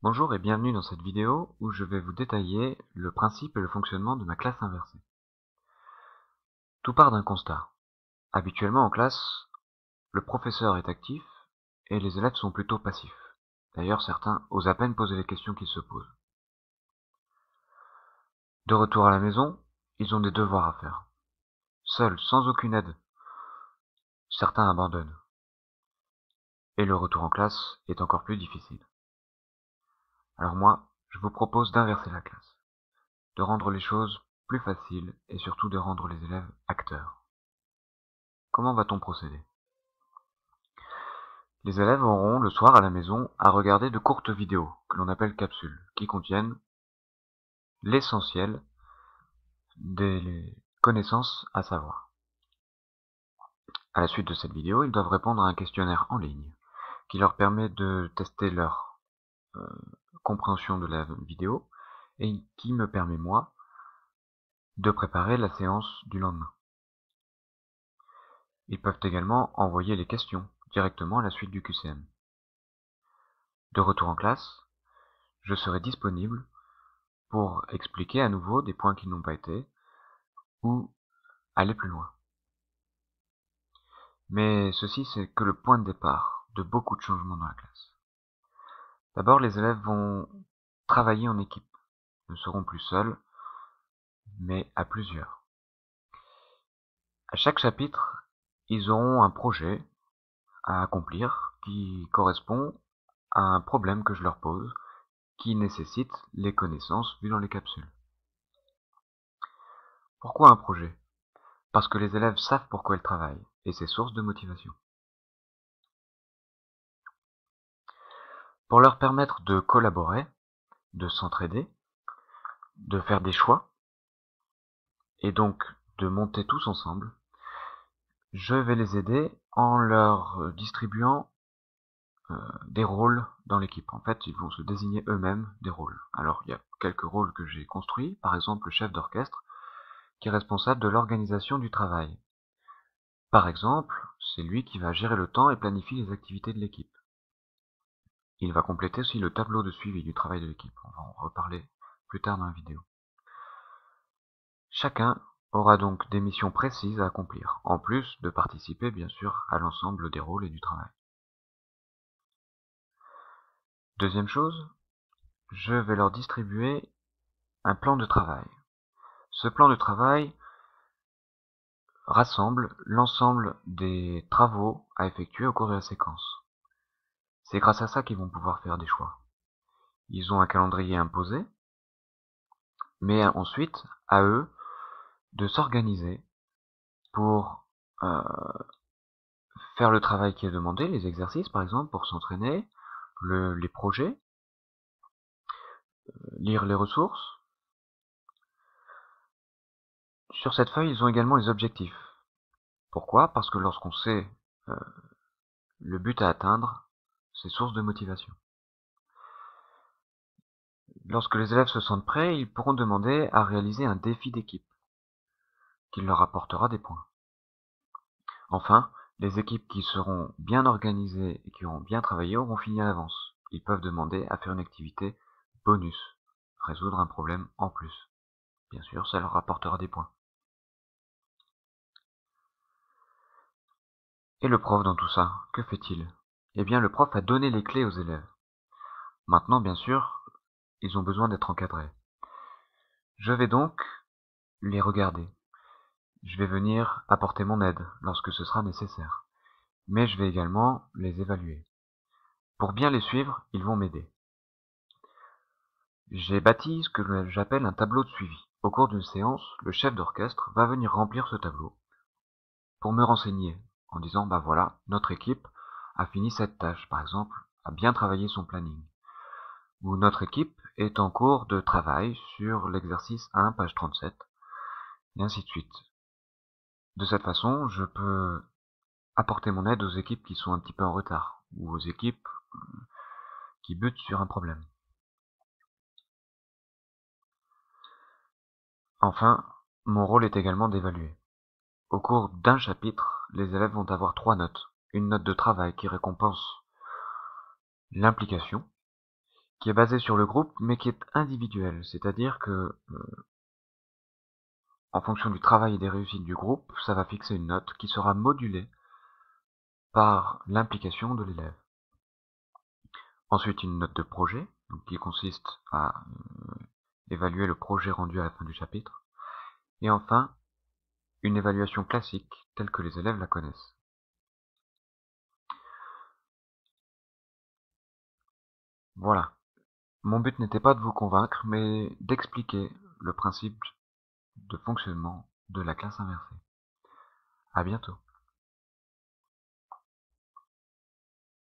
Bonjour et bienvenue dans cette vidéo où je vais vous détailler le principe et le fonctionnement de ma classe inversée. Tout part d'un constat. Habituellement en classe, le professeur est actif et les élèves sont plutôt passifs. D'ailleurs, certains osent à peine poser les questions qu'ils se posent. De retour à la maison, ils ont des devoirs à faire. Seuls, sans aucune aide, certains abandonnent. Et le retour en classe est encore plus difficile. Alors moi, je vous propose d'inverser la classe, de rendre les choses plus faciles et surtout de rendre les élèves acteurs. Comment va-t-on procéder? Les élèves auront le soir à la maison à regarder de courtes vidéos, que l'on appelle capsules, qui contiennent l'essentiel des connaissances à savoir. À la suite de cette vidéo, ils doivent répondre à un questionnaire en ligne, qui leur permet de tester leur euh, compréhension de la vidéo, et qui me permet, moi, de préparer la séance du lendemain. Ils peuvent également envoyer les questions directement à la suite du QCM. De retour en classe, je serai disponible pour expliquer à nouveau des points qui n'ont pas été, ou aller plus loin. Mais ceci, c'est que le point de départ de beaucoup de changements dans la classe. D'abord, les élèves vont travailler en équipe, ne seront plus seuls, mais à plusieurs. À chaque chapitre, ils auront un projet à accomplir qui correspond à un problème que je leur pose, qui nécessite les connaissances vues dans les capsules. Pourquoi un projet? Parce que les élèves savent pourquoi ils travaillent, et c'est source de motivation. Pour leur permettre de collaborer, de s'entraider, de faire des choix, et donc de monter tous ensemble, je vais les aider en leur distribuant des rôles dans l'équipe. En fait, ils vont se désigner eux-mêmes des rôles. Alors, il y a quelques rôles que j'ai construits, par exemple le chef d'orchestre, qui est responsable de l'organisation du travail. Par exemple, c'est lui qui va gérer le temps et planifier les activités de l'équipe. Il va compléter aussi le tableau de suivi du travail de l'équipe. On va en reparler plus tard dans la vidéo. Chacun aura donc des missions précises à accomplir, en plus de participer bien sûr à l'ensemble des rôles et du travail. Deuxième chose, je vais leur distribuer un plan de travail. Ce plan de travail rassemble l'ensemble des travaux à effectuer au cours de la séquence. C'est grâce à ça qu'ils vont pouvoir faire des choix. Ils ont un calendrier imposé, mais ensuite, à eux de s'organiser pour faire le travail qui est demandé, les exercices par exemple, pour s'entraîner, les projets, lire les ressources. Sur cette feuille, ils ont également les objectifs. Pourquoi? Parce que lorsqu'on sait euh, le but à atteindre, c'est source de motivation. Lorsque les élèves se sentent prêts, ils pourront demander à réaliser un défi d'équipe, qui leur apportera des points. Enfin, les équipes qui seront bien organisées et qui auront bien travaillé auront fini à l'avance. Ils peuvent demander à faire une activité bonus, résoudre un problème en plus. Bien sûr, ça leur apportera des points. Et le prof dans tout ça, que fait-il? Eh bien, le prof a donné les clés aux élèves. Maintenant, bien sûr, ils ont besoin d'être encadrés. Je vais donc les regarder. Je vais venir apporter mon aide lorsque ce sera nécessaire. Mais je vais également les évaluer. Pour bien les suivre, ils vont m'aider. J'ai bâti ce que j'appelle un tableau de suivi. Au cours d'une séance, le chef d'orchestre va venir remplir ce tableau pour me renseigner en disant bah voilà, notre équipe a fini cette tâche, par exemple, a bien travaillé son planning. Ou notre équipe est en cours de travail sur l'exercice 1, page 37, et ainsi de suite. De cette façon, je peux apporter mon aide aux équipes qui sont un petit peu en retard, ou aux équipes qui butent sur un problème. Enfin, mon rôle est également d'évaluer. Au cours d'un chapitre, les élèves vont avoir 3 notes. Une note de travail qui récompense l'implication, qui est basé sur le groupe, mais qui est individuel. C'est-à-dire que, en fonction du travail et des réussites du groupe, ça va fixer une note qui sera modulée par l'implication de l'élève. Ensuite, une note de projet, donc qui consiste à évaluer le projet rendu à la fin du chapitre. Et enfin, une évaluation classique, telle que les élèves la connaissent. Voilà. Mon but n'était pas de vous convaincre, mais d'expliquer le principe de fonctionnement de la classe inversée. À bientôt.